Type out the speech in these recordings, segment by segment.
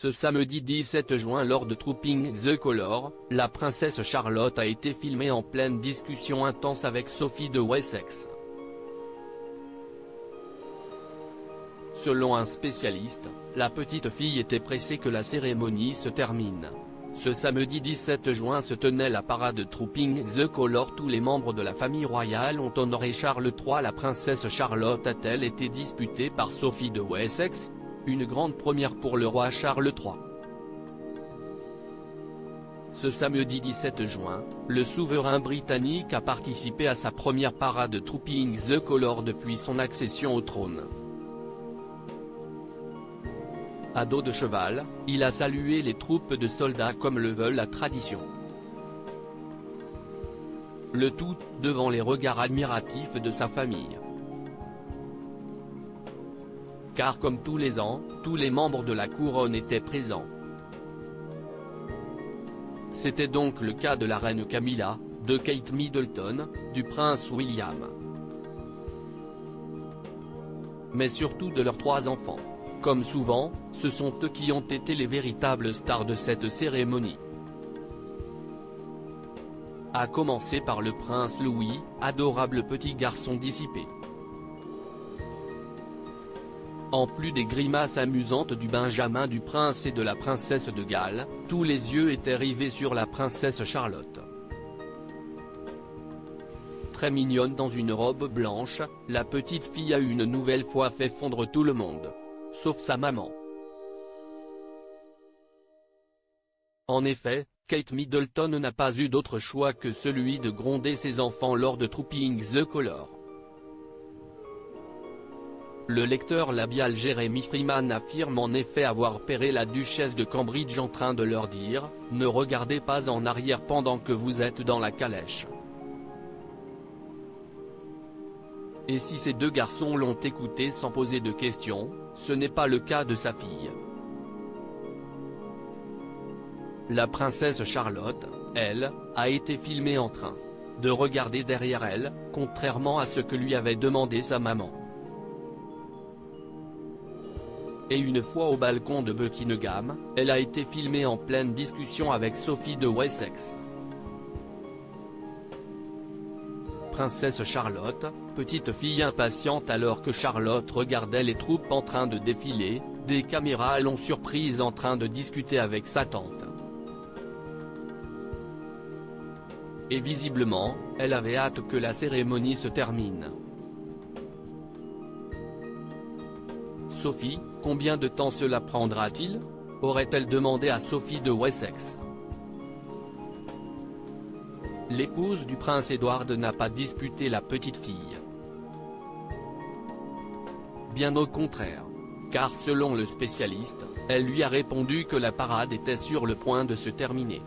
Ce samedi 17 juin lors de Trooping the Colour, la princesse Charlotte a été filmée en pleine discussion intense avec Sophie de Wessex. Selon un spécialiste, la petite fille était pressée que la cérémonie se termine. Ce samedi 17 juin se tenait la parade Trooping the Colour. Tous les membres de la famille royale ont honoré Charles III. La princesse Charlotte a-t-elle été disputée par Sophie de Wessex? Une grande première pour le roi Charles III. Ce samedi 17 juin, le souverain britannique a participé à sa première parade Trooping the Colour depuis son accession au trône. À dos de cheval, il a salué les troupes de soldats comme le veut la tradition. Le tout, devant les regards admiratifs de sa famille. Car comme tous les ans, tous les membres de la couronne étaient présents. C'était donc le cas de la reine Camilla, de Kate Middleton, du prince William. Mais surtout de leurs 3 enfants. Comme souvent, ce sont eux qui ont été les véritables stars de cette cérémonie. À commencer par le prince Louis, adorable petit garçon dissipé. En plus des grimaces amusantes du Benjamin du prince et de la princesse de Galles, tous les yeux étaient rivés sur la princesse Charlotte. Très mignonne dans une robe blanche, la petite fille a une nouvelle fois fait fondre tout le monde. Sauf sa maman. En effet, Kate Middleton n'a pas eu d'autre choix que celui de gronder ses enfants lors de Trooping the Colour. Le lecteur labial Jeremy Freeman affirme en effet avoir repéré la duchesse de Cambridge en train de leur dire « Ne regardez pas en arrière pendant que vous êtes dans la calèche ». Et si ces 2 garçons l'ont écouté sans poser de questions, ce n'est pas le cas de sa fille. La princesse Charlotte, elle, a été filmée en train de regarder derrière elle, contrairement à ce que lui avait demandé sa maman. Et une fois au balcon de Buckingham, elle a été filmée en pleine discussion avec Sophie de Wessex. Princesse Charlotte, petite fille impatiente. Alors que Charlotte regardait les troupes en train de défiler, des caméras l'ont surprise en train de discuter avec sa tante. Et visiblement, elle avait hâte que la cérémonie se termine. Sophie, combien de temps cela prendra-t-il? Aurait-elle demandé à Sophie de Wessex. L'épouse du prince Édouard n'a pas disputé la petite fille. Bien au contraire. Car selon le spécialiste, elle lui a répondu que la parade était sur le point de se terminer.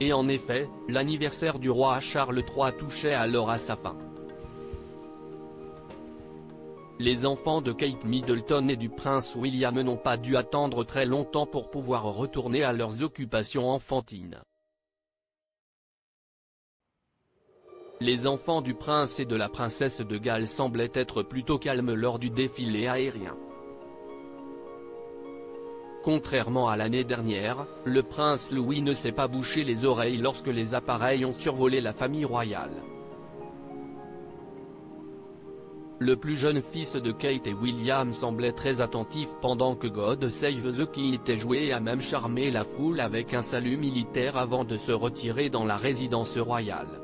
Et en effet, l'anniversaire du roi Charles III touchait alors à sa fin. Les enfants de Kate Middleton et du prince William n'ont pas dû attendre très longtemps pour pouvoir retourner à leurs occupations enfantines. Les enfants du prince et de la princesse de Galles semblaient être plutôt calmes lors du défilé aérien. Contrairement à l'année dernière, le prince Louis ne s'est pas bouché les oreilles lorsque les appareils ont survolé la famille royale. Le plus jeune fils de Kate et William semblait très attentif pendant que God Save the King était joué et a même charmé la foule avec un salut militaire avant de se retirer dans la résidence royale.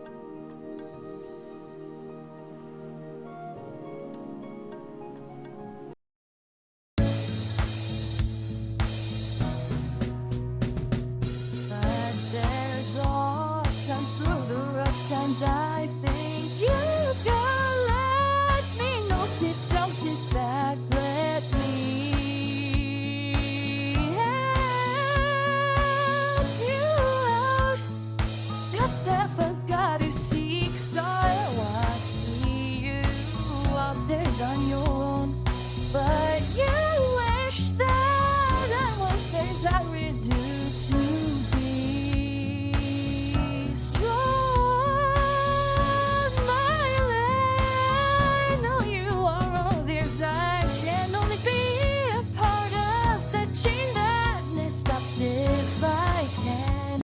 Step